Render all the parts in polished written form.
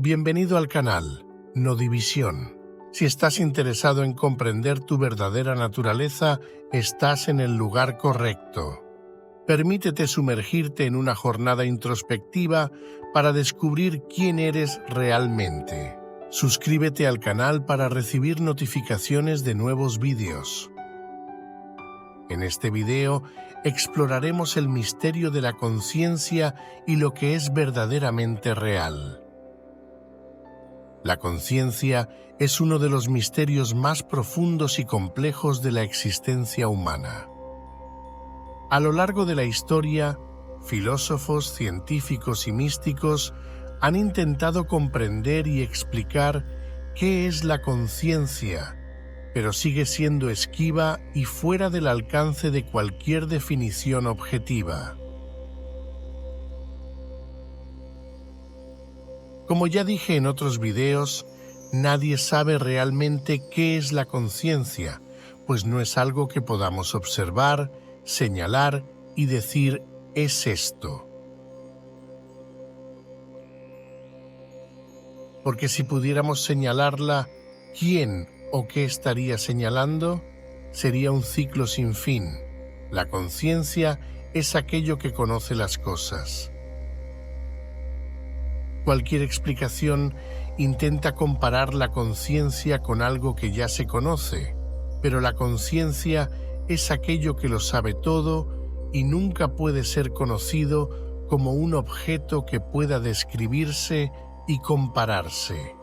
Bienvenido al canal No División. Si estás interesado en comprender tu verdadera naturaleza, estás en el lugar correcto. Permítete sumergirte en una jornada introspectiva para descubrir quién eres realmente. Suscríbete al canal para recibir notificaciones de nuevos vídeos. En este video exploraremos el misterio de la conciencia y lo que es verdaderamente real. La conciencia es uno de los misterios más profundos y complejos de la existencia humana. A lo largo de la historia, filósofos, científicos y místicos han intentado comprender y explicar qué es la conciencia, pero sigue siendo esquiva y fuera del alcance de cualquier definición objetiva. Como ya dije en otros videos, nadie sabe realmente qué es la conciencia, pues no es algo que podamos observar, señalar y decir «es esto». Porque si pudiéramos señalarla, ¿quién o qué estaría señalando? Sería un ciclo sin fin. La conciencia es aquello que conoce las cosas. Cualquier explicación intenta comparar la conciencia con algo que ya se conoce, pero la conciencia es aquello que lo sabe todo y nunca puede ser conocido como un objeto que pueda describirse y compararse.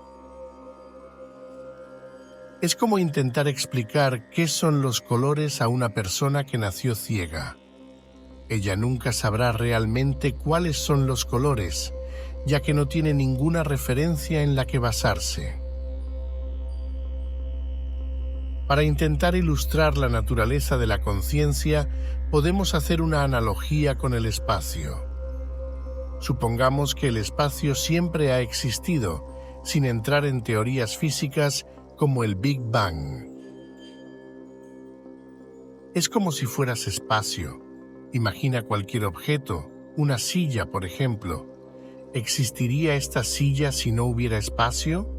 Es como intentar explicar qué son los colores a una persona que nació ciega. Ella nunca sabrá realmente cuáles son los colores, ya que no tiene ninguna referencia en la que basarse. Para intentar ilustrar la naturaleza de la conciencia, podemos hacer una analogía con el espacio. Supongamos que el espacio siempre ha existido, sin entrar en teorías físicas como el Big Bang. Es como si fueras espacio. Imagina cualquier objeto, una silla, por ejemplo. ¿Existiría esta silla si no hubiera espacio?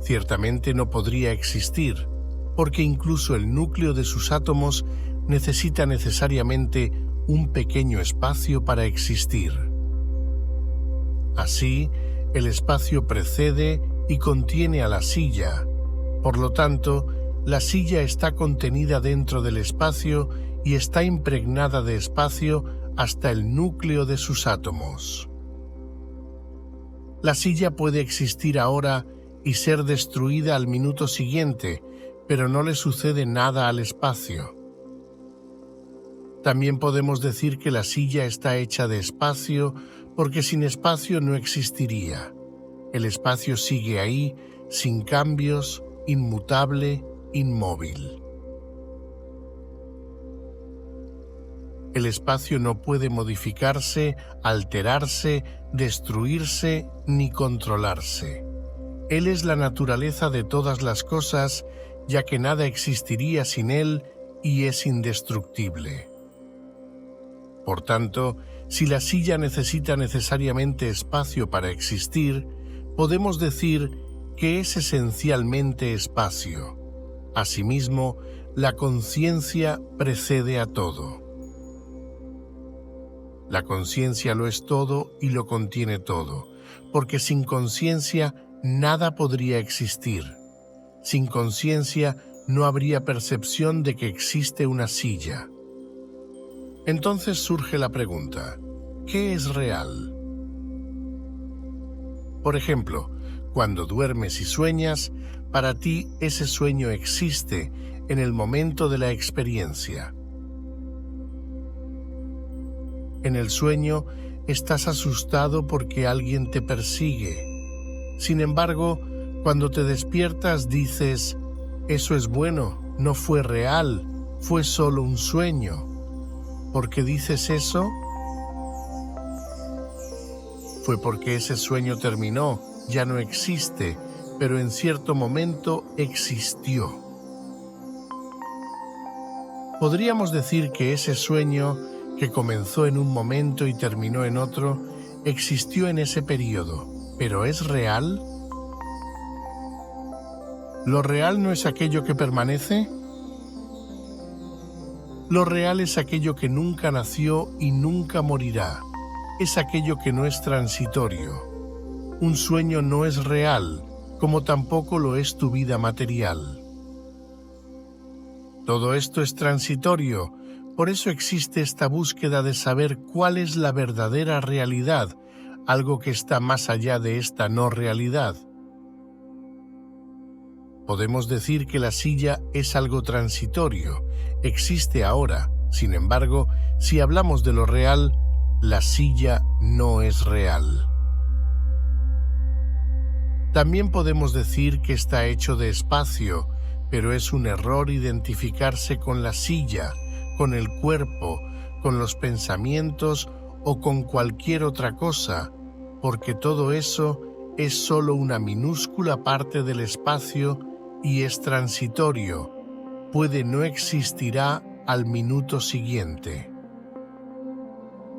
Ciertamente no podría existir, porque incluso el núcleo de sus átomos necesita necesariamente un pequeño espacio para existir. Así, el espacio precede y contiene a la silla. Por lo tanto, la silla está contenida dentro del espacio y está impregnada de espacio hasta el núcleo de sus átomos. La silla puede existir ahora y ser destruida al minuto siguiente, pero no le sucede nada al espacio. También podemos decir que la silla está hecha de espacio porque sin espacio no existiría. El espacio sigue ahí, sin cambios, inmutable, inmóvil. El espacio no puede modificarse, alterarse, destruirse ni controlarse. Él es la naturaleza de todas las cosas, ya que nada existiría sin él y es indestructible. Por tanto, si la silla necesita necesariamente espacio para existir, podemos decir que es esencialmente espacio. Asimismo, la conciencia precede a todo. La conciencia lo es todo y lo contiene todo, porque sin conciencia nada podría existir. Sin conciencia no habría percepción de que existe una silla. Entonces surge la pregunta, ¿qué es real? Por ejemplo, cuando duermes y sueñas, para ti ese sueño existe en el momento de la experiencia. En el sueño estás asustado porque alguien te persigue. Sin embargo, cuando te despiertas dices, eso es bueno, no fue real, fue solo un sueño. ¿Por qué dices eso? Fue porque ese sueño terminó, ya no existe, pero en cierto momento existió. Podríamos decir que ese sueño, que comenzó en un momento y terminó en otro, existió en ese periodo, ¿pero es real? ¿Lo real no es aquello que permanece? Lo real es aquello que nunca nació y nunca morirá. Es aquello que no es transitorio. Un sueño no es real, como tampoco lo es tu vida material. Todo esto es transitorio, por eso existe esta búsqueda de saber cuál es la verdadera realidad, algo que está más allá de esta no realidad. Podemos decir que la silla es algo transitorio, existe ahora. Sin embargo, si hablamos de lo real, la silla no es real. También podemos decir que está hecho de espacio, pero es un error identificarse con la silla, con el cuerpo, con los pensamientos o con cualquier otra cosa, porque todo eso es solo una minúscula parte del espacio y es transitorio, no existirá al minuto siguiente.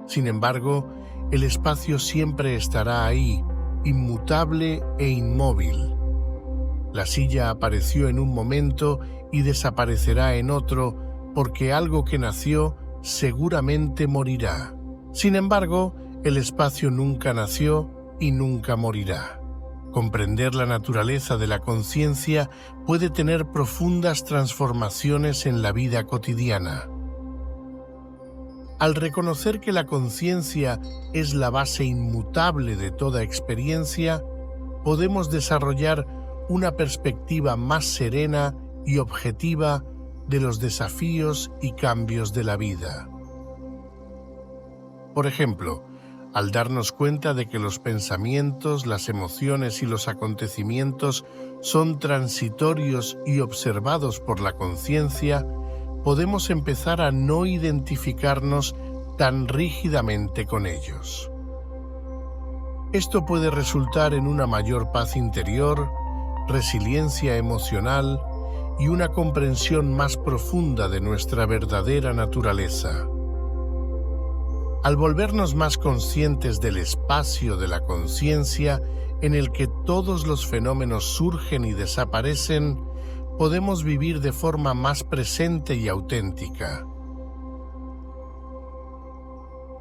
Sin embargo, el espacio siempre estará ahí, inmutable e inmóvil. La silla apareció en un momento y desaparecerá en otro, porque algo que nació seguramente morirá. Sin embargo, el espacio nunca nació y nunca morirá. Comprender la naturaleza de la conciencia puede tener profundas transformaciones en la vida cotidiana. Al reconocer que la conciencia es la base inmutable de toda experiencia, podemos desarrollar una perspectiva más serena y objetiva de los desafíos y cambios de la vida. Por ejemplo, al darnos cuenta de que los pensamientos, las emociones y los acontecimientos son transitorios y observados por la conciencia, podemos empezar a no identificarnos tan rígidamente con ellos. Esto puede resultar en una mayor paz interior, resiliencia emocional y una comprensión más profunda de nuestra verdadera naturaleza. Al volvernos más conscientes del espacio de la conciencia en el que todos los fenómenos surgen y desaparecen, podemos vivir de forma más presente y auténtica.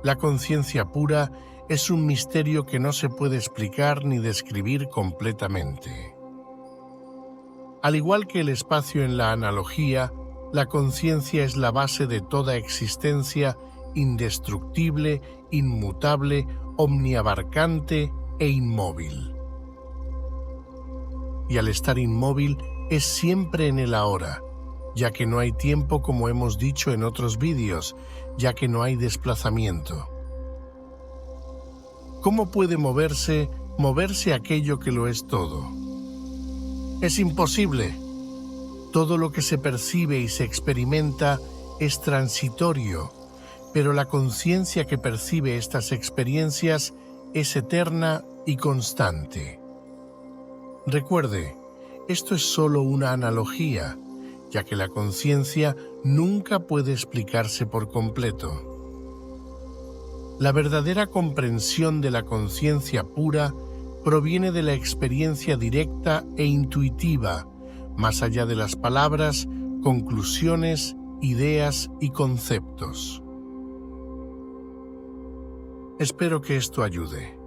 La conciencia pura es un misterio que no se puede explicar ni describir completamente. Al igual que el espacio en la analogía, la conciencia es la base de toda existencia indestructible, inmutable, omniabarcante e inmóvil. Y al estar inmóvil, es siempre en el ahora, ya que no hay tiempo, como hemos dicho en otros vídeos, ya que no hay desplazamiento. ¿Cómo puede moverse aquello que lo es todo? Es imposible. Todo lo que se percibe y se experimenta es transitorio, pero la conciencia que percibe estas experiencias es eterna y constante. Recuerde, esto es solo una analogía, ya que la conciencia nunca puede explicarse por completo. La verdadera comprensión de la conciencia pura proviene de la experiencia directa e intuitiva, más allá de las palabras, conclusiones, ideas y conceptos. Espero que esto ayude.